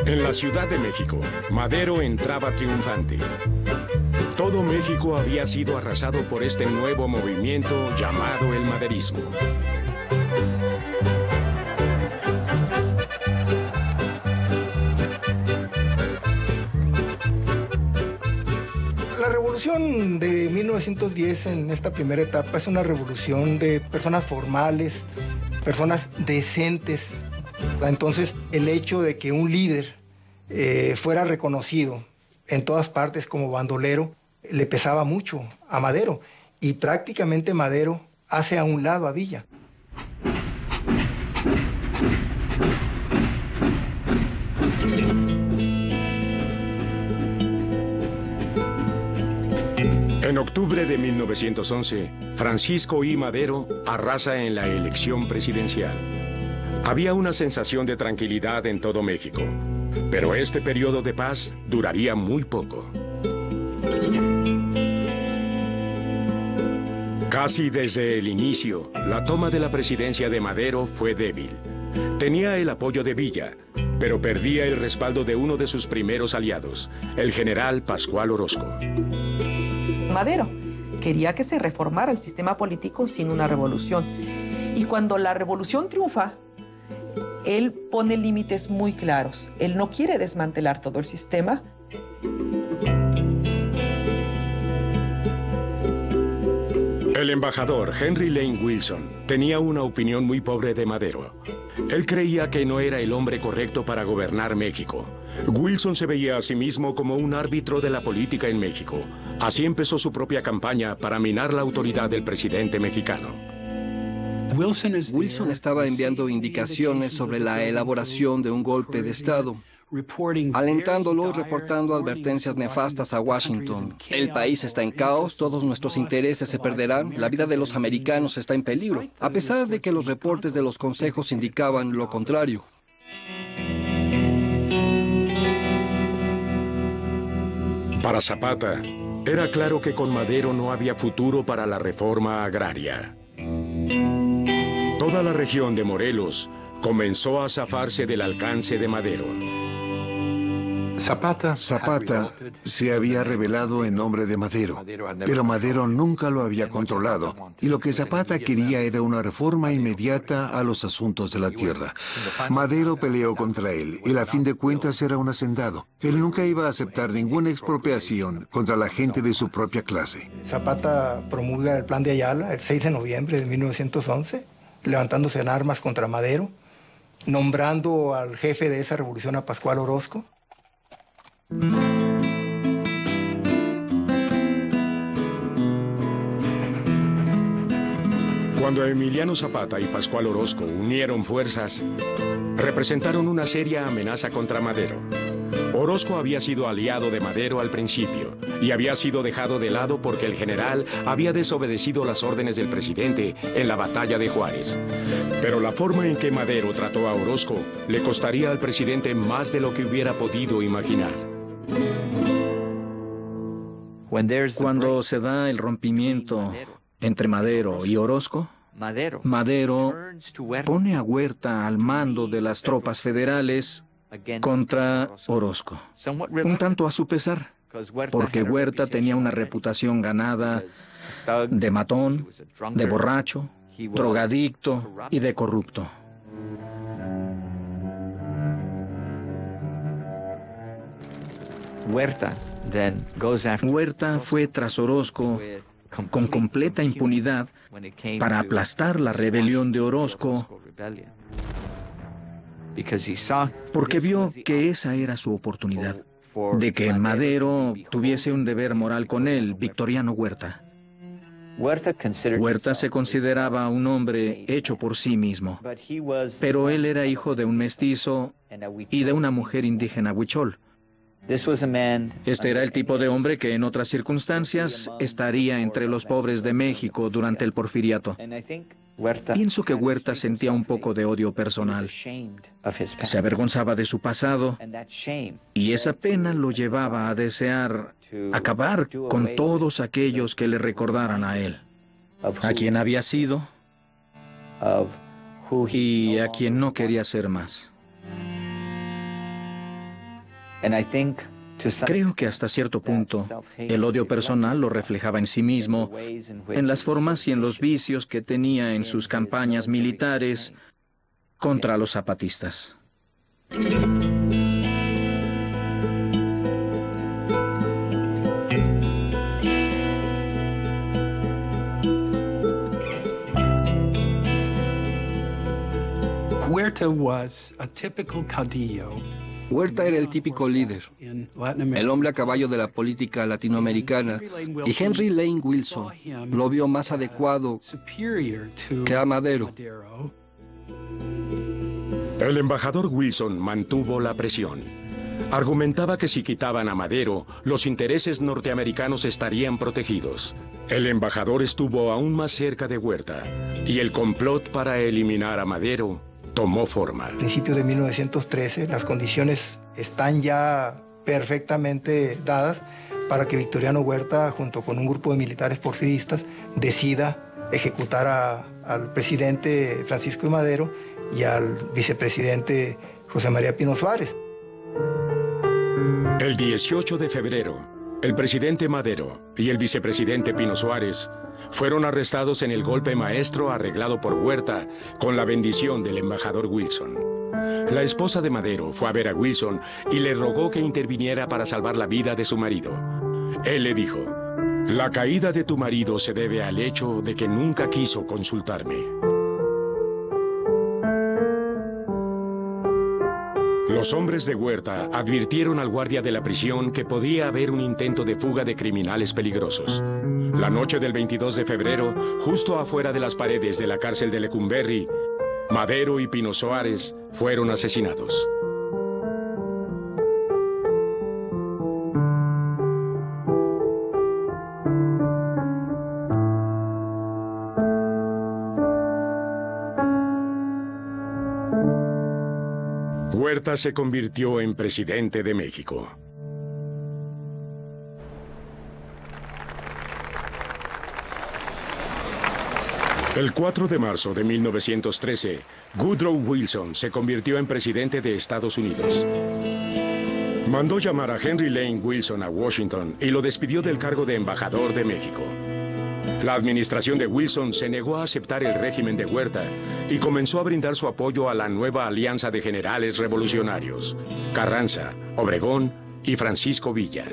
En la Ciudad de México, Madero entraba triunfante. Todo México había sido arrasado por este nuevo movimiento llamado el maderismo. La revolución de 1910 en esta primera etapa es una revolución de personas formales, personas decentes. Entonces, el hecho de que un líder fuera reconocido en todas partes como bandolero le pesaba mucho a Madero, y prácticamente Madero hace a un lado a Villa. En octubre de 1911, Francisco I. Madero arrasa en la elección presidencial. Había una sensación de tranquilidad en todo México, pero este periodo de paz duraría muy poco. Casi desde el inicio, la toma de la presidencia de Madero fue débil. Tenía el apoyo de Villa, pero perdía el respaldo de uno de sus primeros aliados, el general Pascual Orozco. Madero quería que se reformara el sistema político sin una revolución. Y cuando la revolución triunfa, él pone límites muy claros. Él no quiere desmantelar todo el sistema. El embajador Henry Lane Wilson tenía una opinión muy pobre de Madero. Él creía que no era el hombre correcto para gobernar México. Wilson se veía a sí mismo como un árbitro de la política en México. Así empezó su propia campaña para minar la autoridad del presidente mexicano. Wilson estaba enviando indicaciones sobre la elaboración de un golpe de Estado, alentándolo y reportando advertencias nefastas a Washington. El país está en caos, todos nuestros intereses se perderán, la vida de los americanos está en peligro, a pesar de que los reportes de los consejos indicaban lo contrario. Para Zapata, era claro que con Madero no había futuro para la reforma agraria. Toda la región de Morelos comenzó a zafarse del alcance de Madero. Zapata se había rebelado en nombre de Madero, pero Madero nunca lo había controlado, y lo que Zapata quería era una reforma inmediata a los asuntos de la tierra. Madero peleó contra él, y a fin de cuentas era un hacendado. Él nunca iba a aceptar ninguna expropiación contra la gente de su propia clase. Zapata promulga el Plan de Ayala el 6 de noviembre de 1911, levantándose en armas contra Madero, nombrando al jefe de esa revolución a Pascual Orozco. Cuando Emiliano Zapata y Pascual Orozco unieron fuerzas, representaron una seria amenaza contra Madero. Orozco había sido aliado de Madero al principio y había sido dejado de lado porque el general había desobedecido las órdenes del presidente en la batalla de Juárez. Pero la forma en que Madero trató a Orozco le costaría al presidente más de lo que hubiera podido imaginar. Cuando se da el rompimiento entre Madero y Orozco, Madero pone a Huerta al mando de las tropas federales contra Orozco, un tanto a su pesar, porque Huerta tenía una reputación ganada de matón, de borracho, drogadicto y de corrupto. Huerta fue tras Orozco con completa impunidad para aplastar la rebelión de Orozco, porque vio que esa era su oportunidad, de que Madero tuviese un deber moral con él, Victoriano Huerta. Huerta se consideraba un hombre hecho por sí mismo, pero él era hijo de un mestizo y de una mujer indígena huichol. Este era el tipo de hombre que en otras circunstancias estaría entre los pobres de México durante el porfiriato. Pienso que Huerta sentía un poco de odio personal. Se avergonzaba de su pasado y esa pena lo llevaba a desear acabar con todos aquellos que le recordaran a él, a quien había sido y a quien no quería ser más. Creo que hasta cierto punto el odio personal lo reflejaba en sí mismo, en las formas y en los vicios que tenía en sus campañas militares contra los zapatistas. Huerta era el típico líder, el hombre a caballo de la política latinoamericana, y Henry Lane Wilson lo vio más adecuado que a Madero. El embajador Wilson mantuvo la presión. Argumentaba que si quitaban a Madero, los intereses norteamericanos estarían protegidos. El embajador estuvo aún más cerca de Huerta, y el complot para eliminar a Madero tomó forma. A principios de 1913, las condiciones están ya perfectamente dadas para que Victoriano Huerta, junto con un grupo de militares porfiristas, decida ejecutar al presidente Francisco I. Madero y al vicepresidente José María Pino Suárez. El 18 de febrero, el presidente Madero y el vicepresidente Pino Suárez fueron arrestados en el golpe maestro arreglado por Huerta con la bendición del embajador Wilson. La esposa de Madero fue a ver a Wilson y le rogó que interviniera para salvar la vida de su marido. Él le dijo: "La caída de tu marido se debe al hecho de que nunca quiso consultarme". Los hombres de Huerta advirtieron al guardia de la prisión que podía haber un intento de fuga de criminales peligrosos. La noche del 22 de febrero, justo afuera de las paredes de la cárcel de Lecumberri, Madero y Pino Suárez fueron asesinados. Huerta se convirtió en presidente de México. El 4 de marzo de 1913, Woodrow Wilson se convirtió en presidente de Estados Unidos. Mandó llamar a Henry Lane Wilson a Washington y lo despidió del cargo de embajador de México. La administración de Wilson se negó a aceptar el régimen de Huerta y comenzó a brindar su apoyo a la nueva alianza de generales revolucionarios: Carranza, Obregón y Francisco Villa.